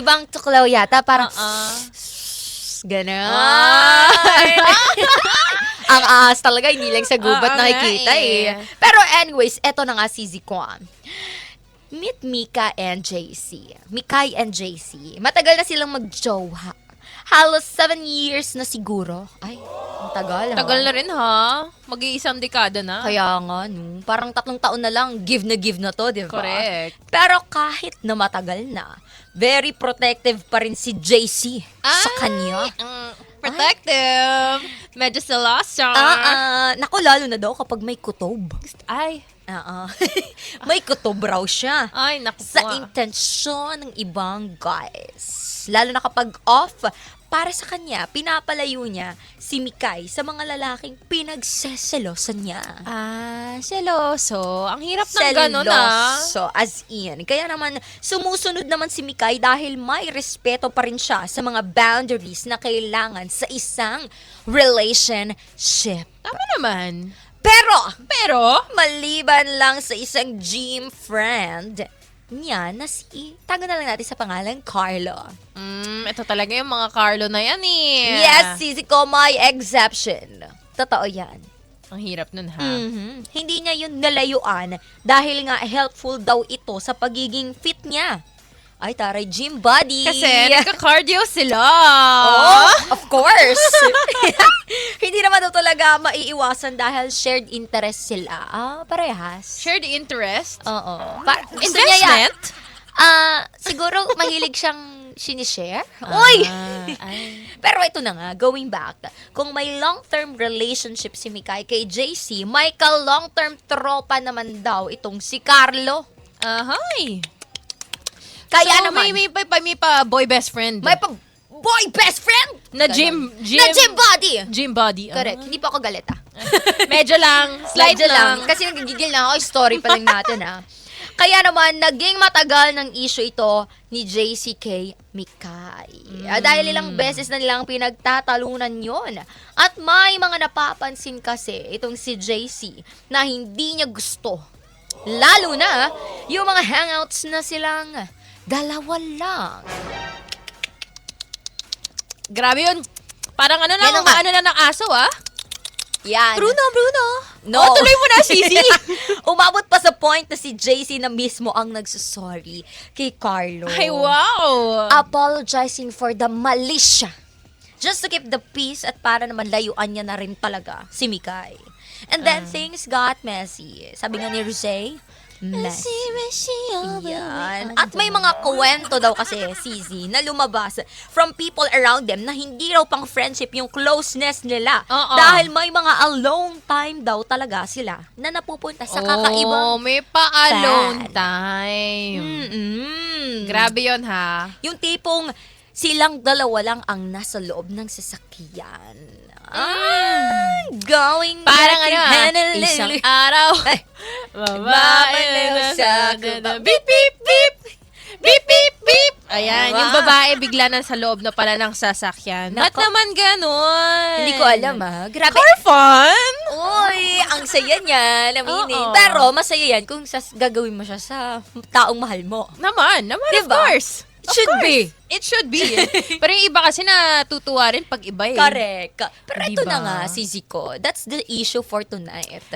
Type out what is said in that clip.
Ibang tuklaw yata, parang, gano'n. Ang ahas talaga, hindi lang sa gubat Oo nakikita nga eh. Pero anyways, eto na nga si Zikwan. Meet Mika and JC. Mikay and JC. Matagal na silang mag-jowa. Halos 7 years na siguro. Ay, ang tagal ha. Tagal na rin ha. Mag-iisang dekada na. Kaya nga, no. Parang 3 taon na lang, give na to, di ba? Correct. Pero kahit na matagal na, very protective pa rin si JC sa kanya. Protective. Medyo selosa. Naku, lalo na daw kapag may kutob. Ay. May kutob raw siya. Ay, naku Sa po. intensyon ng ibang guys. Lalo na kapag off, para sa kanya, pinapalayo niya si Mikay sa mga lalaking pinagseselosan niya. Seloso. Ang hirap ng gano'n So, as in. Kaya naman, sumusunod naman si Mikay dahil may respeto pa rin siya sa mga boundaries na kailangan sa isang relationship. Tama naman. Pero, maliban lang sa isang gym friend niya na si, tago na lang natin sa pangalan, Carlo. Ito talaga yung mga Carlo na yan eh. Yes, sisi ko, my exception. Totoo yan. Ang hirap nun ha. Hindi niya yun nalayuan dahil nga helpful daw ito sa pagiging fit niya. Ay, taray, gym body. Kasi nagka-cardio sila. Oh, of course. Hindi naman daw talaga maiiwasan dahil shared interest sila. Parehas. Shared interest? Oo. Investment? Siguro mahilig siyang sinishare. Uy! Pero ito na nga, going back. Kung may long-term relationship si Mikay kay JC, may ka-long-term tropa naman daw itong si Carlo. Ahay. Kaya So, naman, may pa boy best friend. may boy best friend! Na Ganon. gym Na gym body! Gym body. Correct. Hindi pa ako galit Medyo lang. Slight Medyo lang. Kasi nagigigil na ako, story pa lang natin Kaya naman, naging matagal ng issue ito ni JCK Mikay. Dahil ilang beses na nilang pinagtatalunan yon. At may mga napapansin kasi itong si JC na hindi niya gusto. Lalo na yung mga hangouts na silang dalawa lang. Grabe yun. Parang ano Yan lang, ang nga. ano na ng aso Yan. Bruno. No. Oh, tuloy mo na, Sisi. Umabot pa sa point na si JC na mismo ang nagsasorry kay Carlo. Ay, wow. Apologizing for the malicia. Just to keep the peace at para naman layuan niya na rin talaga si Mikay. And then things got messy. Sabi nga ni Rosé, messy. Yan. At may mga kwento daw kasi, Sisi, na lumabas from people around them na hindi raw pang friendship yung closeness nila. Oo. Dahil may mga alone time daw talaga sila na napupunta sa kakaibang may pa-alone fan. time. Mm-mm. Grabe yun ha. Yung tipong silang dalawa lang ang nasa loob ng sasakyan. Going Parang back ano in Honolulu. isang araw. Ay, Babae na sa beep, beep, beep. Beep, beep, beep. Ayan, yung Wow. babae bigla na sa loob na pala ng sasakyan. Ba't Nako. naman ganun? Hindi ko alam Grabe. For fun? Uy, ang saya niya. Aminin. Oo. Pero masaya yan kung gagawin mo siya sa taong mahal mo. Naman, of Diba? course. It should be. It should be. Pero yung iba kasi natutuwa rin pag iba eh. Correct. Pero ito Diba? na nga, Sisi ko. That's the issue for tonight.